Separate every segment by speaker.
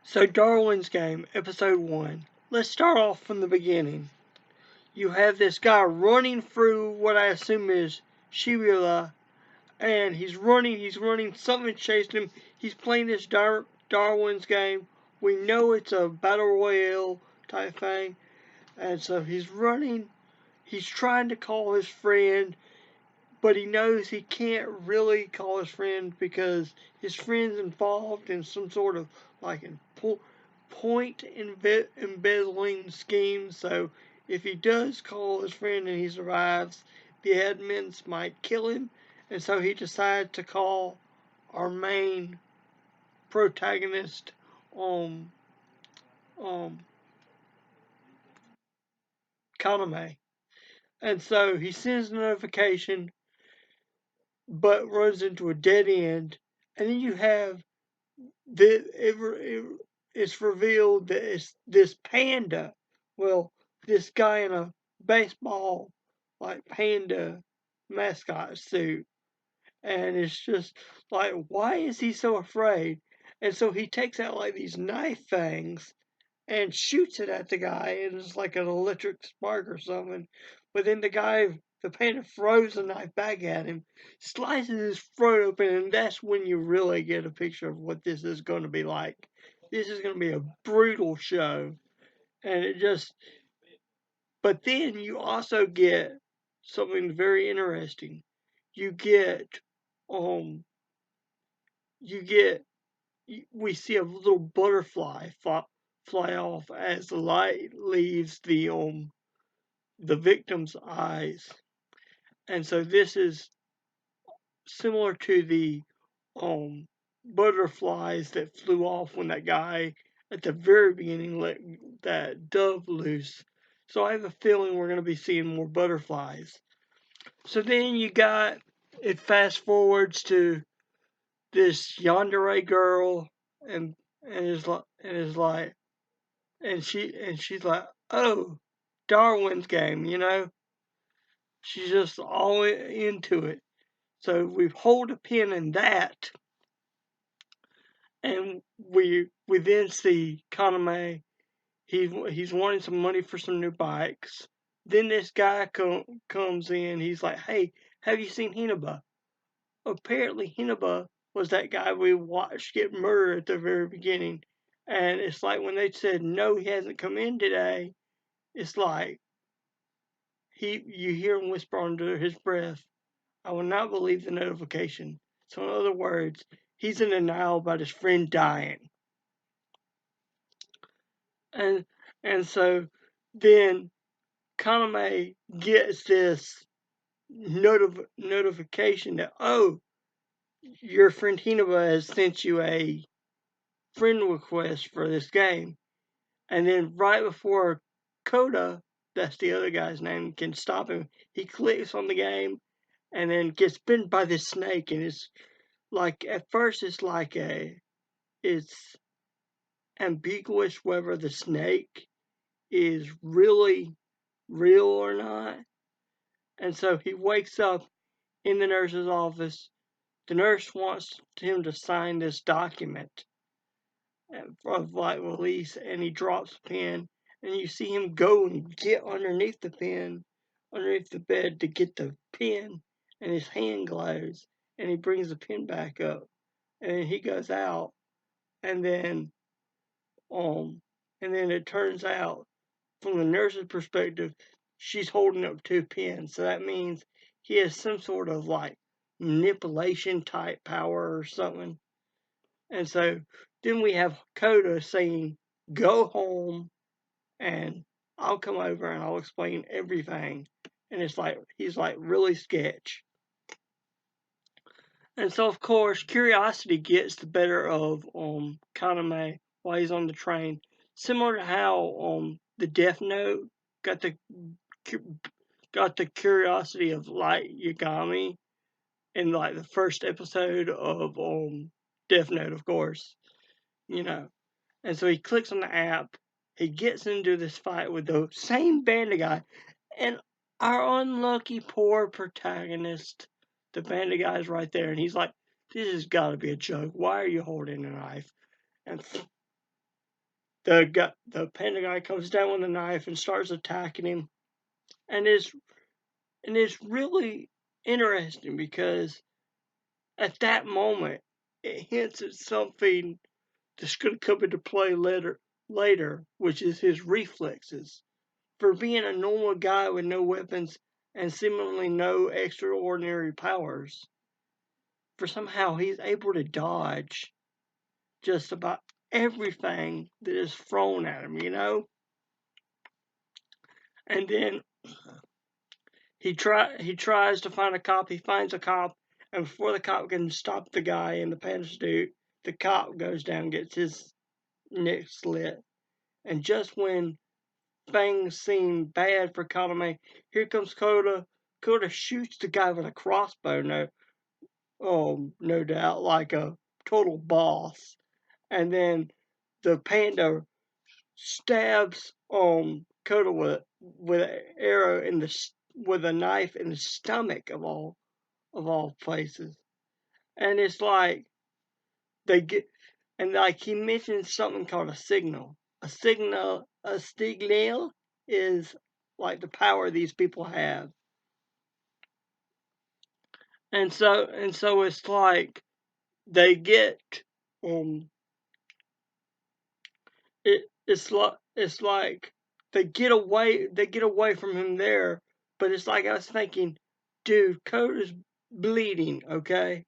Speaker 1: So Darwin's Game, Episode 1. Let's start off from the beginning. You have this guy running through what I assume is Shibula, and he's running, something chased him. He's playing this Darwin's Game. We know it's a battle royale type thing, and so he's running. He's trying to call his friend, but he knows he can't really call his friend because his friend's involved in some sort of like point embezzling scheme. So if he does call his friend and he survives, the admins might kill him. And so he decided to call our main protagonist, um, um, Kaname. And so he sends a notification, but runs into a dead end. And then you have it's revealed that it's this panda. Well, this guy in a baseball like panda mascot suit, and it's just like, why is he so afraid? And so he takes out like these knife things and shoots it at the guy, and it's like an electric spark or something. But then the panda throws the knife back at him, slices his throat open, and that's when you really get a picture of what this is going to be like. This is going to be a brutal show, and but then you also get something very interesting. You get, um, you get, we see a little butterfly fly off as the light leaves the victim's eyes. And so this is similar to the um butterflies that flew off when that guy at the very beginning let that dove loose. So I have a feeling we're going to be seeing more butterflies. So then it fast forwards to this yandere girl, and she's like, oh, Darwin's Game. She's just all into it. So we hold a pin in that, and we then see Kaname. He's wanting some money for some new bikes. Then this guy comes in. He's like, "Hey, have you seen Hinaba?" Apparently, Hinaba was that guy we watched get murdered at the very beginning. And it's like when they said no, he hasn't come in today. It's like you hear him whisper under his breath, I will not believe the notification. So in other words, he's in denial about his friend dying. And so then Kaname gets this notification that, oh, your friend Hinaba has sent you a friend request for this game. And then right before Coda, that's the other guy's name, can stop him, he clicks on the game and then gets bitten by this snake. And it's like, at first it's ambiguous whether the snake is really real or not. And so he wakes up in the nurse's office. The nurse wants him to sign this document of like release, and he drops the pen, and you see him go and get underneath the bed to get the pen, and his hand glows, and he brings the pen back up, and he goes out, and then um it turns out from the nurse's perspective, she's holding up two pens, so that means he has some sort of like manipulation type power or something. And so then we have Coda saying, go home and I'll come over and I'll explain everything. And it's like, he's like really sketch. And so, of course, curiosity gets the better of Kaname while he's on the train. Similar to how the Death Note got the curiosity of Light Yagami in like the first episode of Death Note, of course. And so he clicks on the app. He gets into this fight with the same bandit guy, and our unlucky poor protagonist, the bandit guy, is right there, and he's like, "This has got to be a joke. Why are you holding a knife?" And the panda guy comes down with a knife and starts attacking him, and it's really interesting because at that moment it hints at something that's going to come into play later, which is his reflexes. For being a normal guy with no weapons and seemingly no extraordinary powers, for somehow he's able to dodge just about everything that is thrown at him, you know? And then he tries to find a cop, he finds a cop, and before the cop can stop the guy in the panda suit, the cop goes down and gets his neck slit. And just when things seem bad for Kaname, here comes Koda. Koda shoots the guy with a crossbow, no doubt, like a total boss. And then the panda stabs Koda with an arrow with a knife in the stomach of all places. And it's like they get and like he mentions something called a signal. A signal is like the power these people have. And so it's like they get it's like they get away from him there, but it's like I was thinking, dude, Code is bleeding, okay?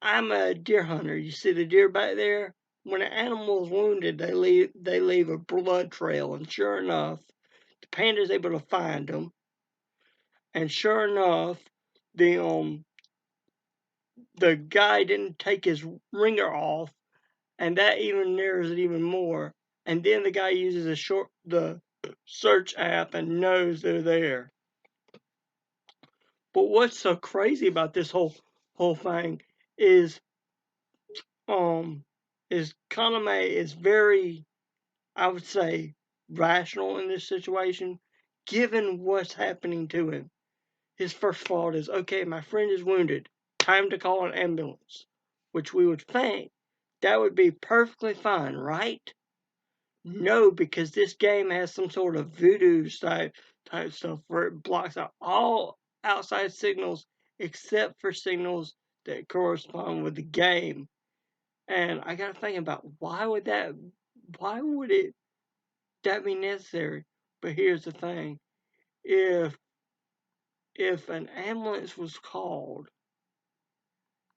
Speaker 1: I'm a deer hunter. You see the deer back there? When an animal is wounded, they leave a blood trail, and sure enough, the panda's able to find them. And sure enough, the the guy didn't take his ringer off, and that even narrows it even more. And then the guy uses the search app and knows they're there. But what's so crazy about this whole thing is Kaname is very, I would say, rational in this situation, given what's happening to him. His first thought is, okay, my friend is wounded. Time to call an ambulance. Which we would think that would be perfectly fine, right? No, because this game has some sort of voodoo type stuff where it blocks out all outside signals except for signals that correspond with the game. And I got to think about why would that be necessary? But here's the thing: if an ambulance was called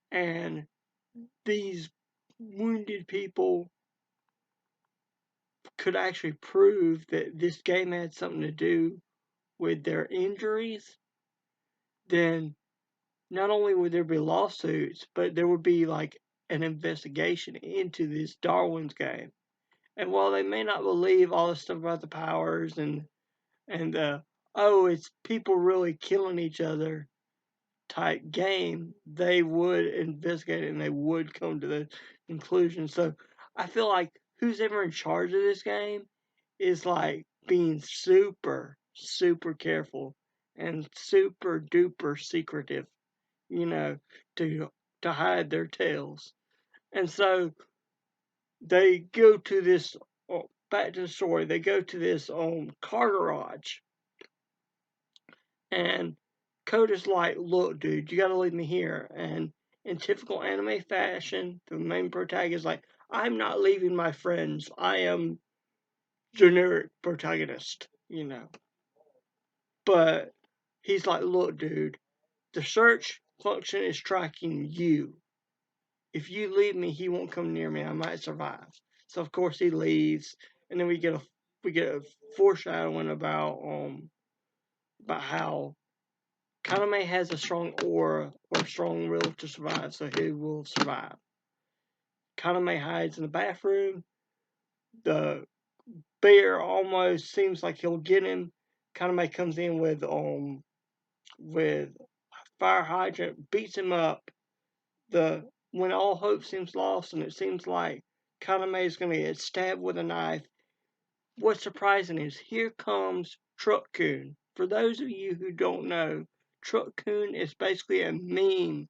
Speaker 1: and these wounded people could actually prove that this game had something to do with their injuries, then not only would there be lawsuits, but there would be like an investigation into this Darwin's game. And while they may not believe all the stuff about the powers and it's people really killing each other type game, they would investigate it and they would come to the conclusion. So I feel like who's ever in charge of this game is like being super, super careful and super duper secretive, you know, to hide their tails. And so they go to this back to the story, they go to this car garage and Coda's like, look, dude, you gotta leave me here. And in typical anime fashion, the main protagonist is like, I'm not leaving my friends. I am generic protagonist, you know. But he's like, look, dude, the search function is tracking you. If you leave me, he won't come near me. I might survive. So of course he leaves, and then we get a foreshadowing about how Kaname has a strong aura or strong will to survive, so he will survive. Kaname hides in the bathroom. The bear almost seems like he'll get him. Kaname comes in with fire hydrant, beats him up. When all hope seems lost and it seems like Kaname is going to get stabbed with a knife, what's surprising is here comes Truck-kun. For those of you who don't know, Truck-kun is basically a meme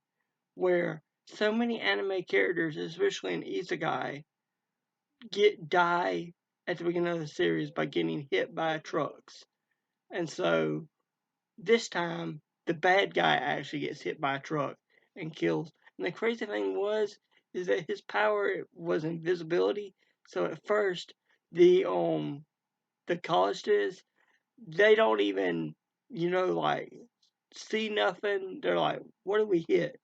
Speaker 1: where so many anime characters, especially in Isekai, die at the beginning of the series by getting hit by trucks. And so this time the bad guy actually gets hit by a truck and kills. And the crazy thing is that his power was invisibility. So at first the college students, they don't even, like see nothing. They're like, what did we hit?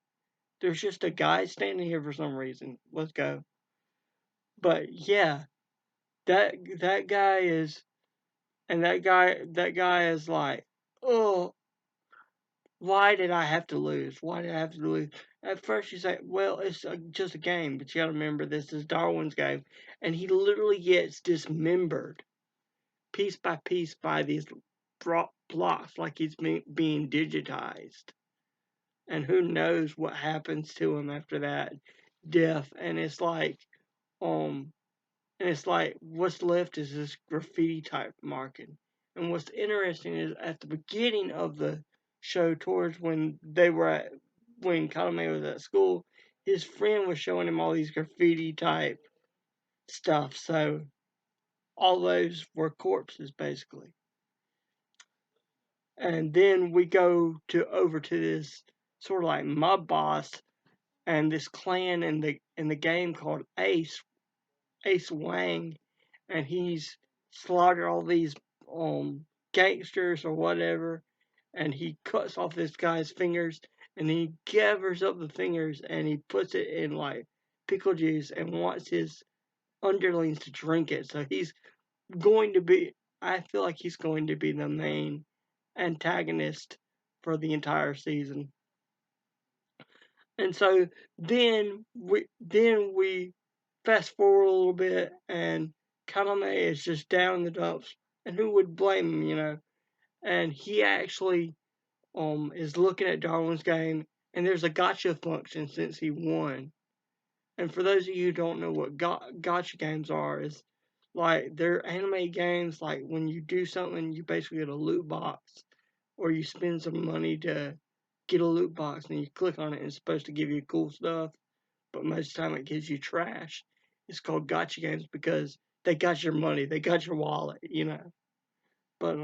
Speaker 1: There's just a guy standing here for some reason. Let's go. But yeah, that guy is, and that guy is like, oh, why did I have to lose? Why did I have to lose? At first you say, well, it's just a game, but you got to remember this is Darwin's game, and he literally gets dismembered piece by piece by these blocks, like he's being digitized. And who knows what happens to him after that death? Um, and it's like what's left is this graffiti type marking. And what's interesting is at the beginning of the show, towards when when Kalame was at school, his friend was showing him all these graffiti type stuff. So all those were corpses basically. And then we go over to this sort of like mob boss and this clan in the game called Ace Wang, and he's slaughtered all these gangsters or whatever, and he cuts off this guy's fingers and he gathers up the fingers and he puts it in like pickle juice and wants his underlings to drink it. So he's going to be, I feel like he's going to be the main antagonist for the entire season. And so then we fast forward a little bit, and Kaname is just down in the dumps, and who would blame him? And he actually is looking at Darwin's game, and there's a gotcha function since he won. And for those of you who don't know what gotcha games are, is like they're anime games. Like when you do something, you basically get a loot box, or you spend some money to get a loot box, and you click on it, and it's supposed to give you cool stuff, but most of the time it gives you trash. It's called gotcha games because they got your money, they got your wallet. But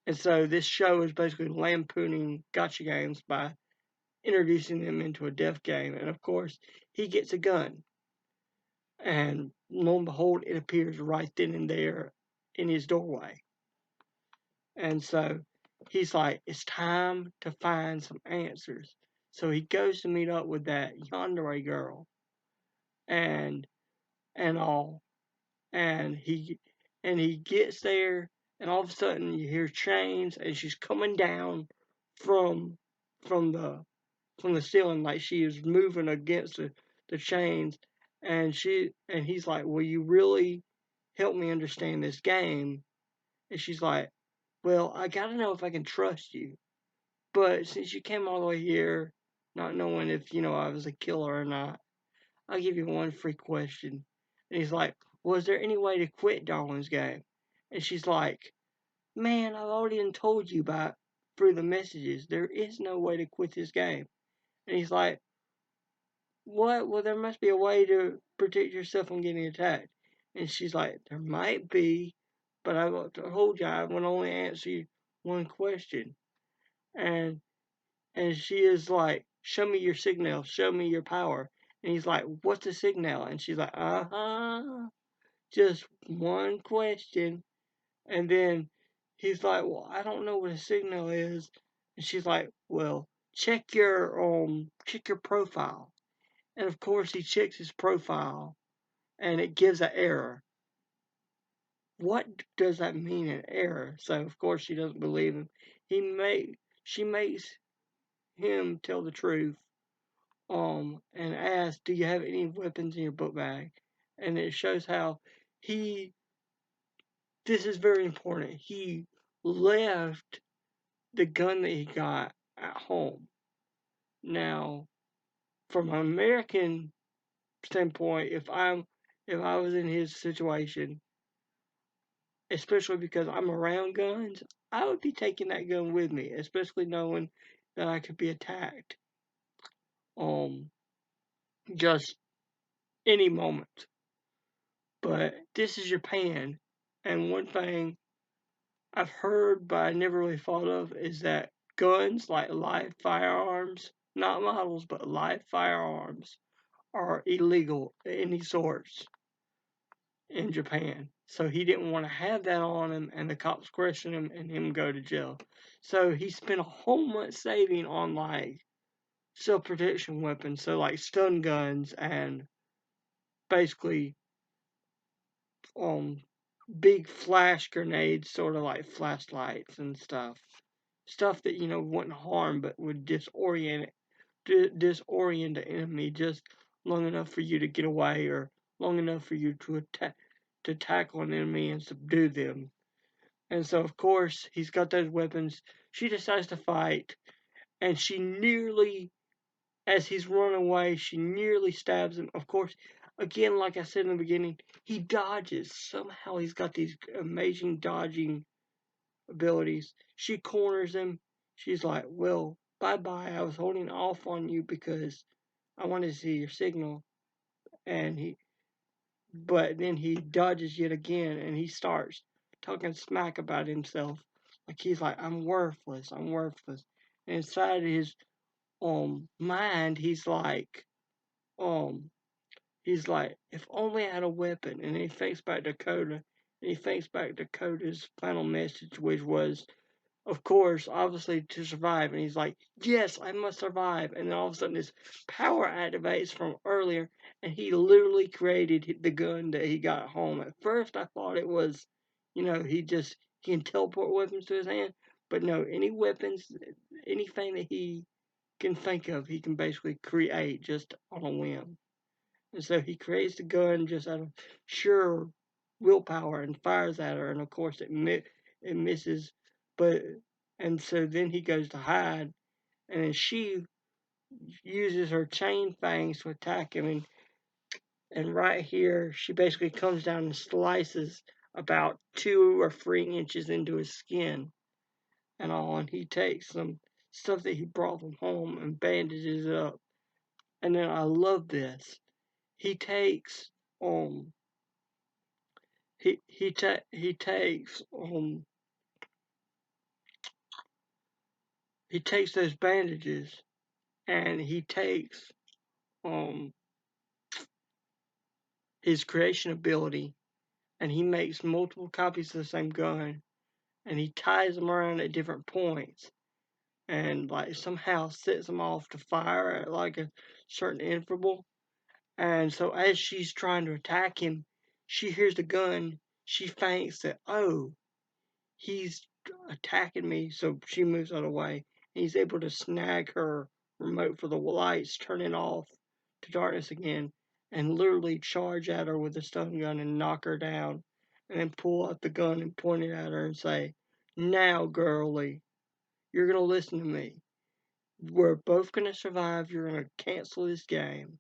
Speaker 1: and so this show is basically lampooning gotcha games by introducing them into a death game, and of course he gets a gun, and lo and behold, it appears right then and there in his doorway, and so he's like, it's time to find some answers. So he goes to meet up with that yandere girl, and and all, and he gets there, and all of a sudden you hear chains, and she's coming down from from the from the ceiling, like she is moving against the chains, and he's like, will you really help me understand this game? And she's like, well, I gotta know if I can trust you, but since you came all the way here not knowing if I was a killer or not, I'll give you one free question. And he's like, was there any way to quit Darwin's game? And she's like, man, I've already told you about through the messages. There is no way to quit this game. And he's like, what? Well, there must be a way to protect yourself from getting attacked. And she's like, there might be, but I told you I would only answer you one question. And and she is like, show me your signal, show me your power. And he's like, what's a signal? And she's like, just one question. And then he's like, well, I don't know what a signal is. And she's like, well, check your profile. And of course he checks his profile and it gives an error. What does that mean, an error? So of course she doesn't believe him. She makes him tell the truth. And asks, do you have any weapons in your book bag? And it shows how he this is very important. He left the gun that he got at home. Now, from an American standpoint, if I was in his situation, especially because I'm around guns, I would be taking that gun with me, especially knowing that I could be attacked. Um, just any moment. But this is Japan, and one thing I've heard but I never really thought of is that guns, like live firearms, not models, but live firearms, are illegal of any sorts in Japan. So he didn't want to have that on him, and the cops question him and him go to jail. So he spent a whole month saving on like self protection weapons, so like stun guns and basically um big flash grenades, sort of like flashlights and stuff. Stuff that wouldn't harm but would disorient the enemy just long enough for you to get away or long enough for you to tackle an enemy and subdue them. And so of course he's got those weapons. She decides to fight, and she nearly, as he's running away, she nearly stabs him. Of course, again, like I said in the beginning, he dodges. Somehow he's got these amazing dodging abilities. She corners him. She's like, "Well, bye bye. I was holding off on you because I wanted to see your signal." And but then he dodges yet again, and he starts talking smack about himself. Like he's like, "I'm worthless. I'm worthless." And inside his mind, um, he's like, "If only I had a weapon." And he thinks back to Dakota, and he thinks back to Dakota's final message, which was, of course, obviously to survive. And he's like, "Yes, I must survive." And then all of a sudden, this power activates from earlier, and he literally created the gun that he got home. At first, I thought it was, he can teleport weapons to his hand. But no, any weapons, anything that he can think of, he can basically create just on a whim. And so he creates the gun just out of sheer willpower and fires at her, and of course it misses. But and so then he goes to hide, and then she uses her chain fangs to attack him, and right here she basically comes down and slices about 2 or 3 inches into his skin and all, and he takes some stuff that he brought from home and bandages it up. And then I love this. He takes um he takes he takes those bandages, and he takes um his creation ability, and he makes multiple copies of the same gun, and he ties them around at different points, and like somehow sets them off to fire at like a certain interval. And so as she's trying to attack him, she hears the gun. She thinks that, oh, he's attacking me, so she moves out of the way. And he's able to snag her remote for the lights, turn it off to darkness again, and literally charge at her with a stun gun and knock her down. And then pull out the gun and point it at her and say, "Now, girlie, you're going to listen to me. We're both going to survive. You're going to cancel this game.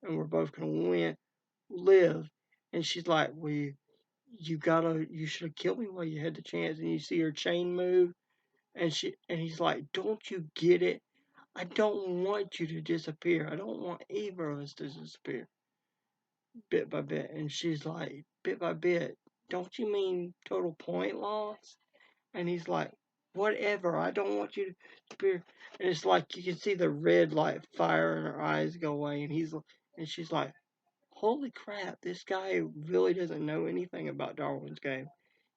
Speaker 1: And we're both going to live." And she's like, "Well, you should have killed me while you had the chance." And you see her chain move, and he's like, "Don't you get it? I don't want you to disappear. I don't want either of us to disappear bit by bit." And she's like, "Bit by bit? Don't you mean total point loss?" And he's like, "Whatever. I don't want you to disappear." And it's like you can see the red like fire in her eyes go away, and she's like, "Holy crap! This guy really doesn't know anything about Darwin's game.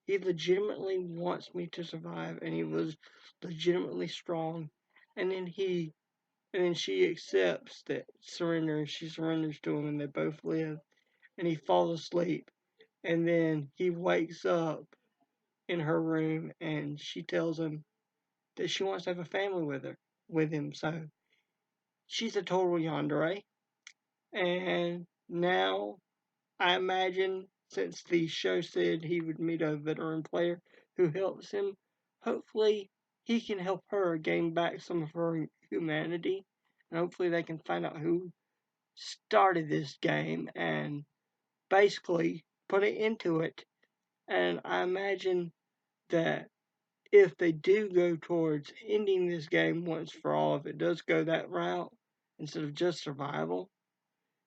Speaker 1: He legitimately wants me to survive, and he was legitimately strong." And then she accepts that surrender, and she surrenders to him, and they both live. And he falls asleep, and then he wakes up in her room, and she tells him that she wants to have a family with him. So she's a total yandere, and now I imagine, since the show said he would meet a veteran player who helps him, hopefully he can help her gain back some of her humanity. And hopefully they can find out who started this game and basically put it into it. And I imagine that if they do go towards ending this game once for all, if it does go that route instead of just survival,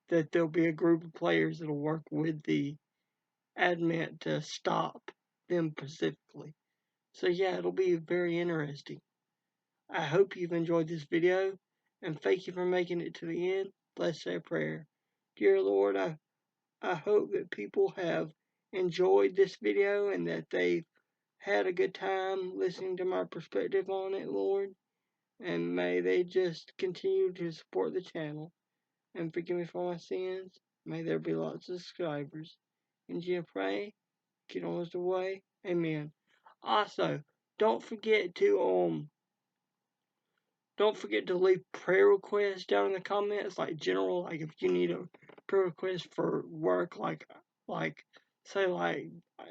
Speaker 1: that there'll be a group of players that'll work with the adamant to stop them specifically. So yeah, it'll be very interesting. I hope you've enjoyed this video, and thank you for making it to the end. Let's say a prayer. Dear Lord, I hope that people have enjoyed this video and that they've had a good time listening to my perspective on it, Lord. And may they just continue to support the channel and forgive me for my sins. May there be lots of subscribers. In Jesus' pray, get on the way. Amen. Also, don't forget to leave prayer requests down in the comments, like general, like if you need a prayer request for work, like say like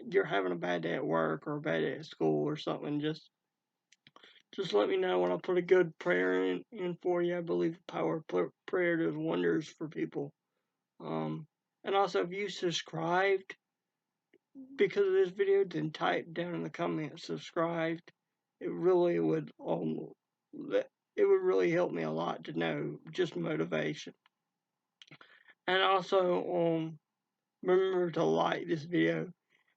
Speaker 1: you're having a bad day at work or a bad day at school or something, just let me know and I'll put a good prayer in for you. I believe the power of prayer does wonders for people. And also, if you subscribed because of this video, then type down in the comments subscribed. It really would really help me a lot to know, just motivation. And also, remember to like this video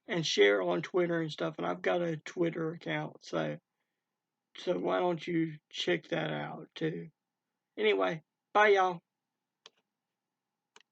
Speaker 1: and share on Twitter and stuff. And I've got a Twitter account, so why don't you check that out too? Anyway, bye y'all.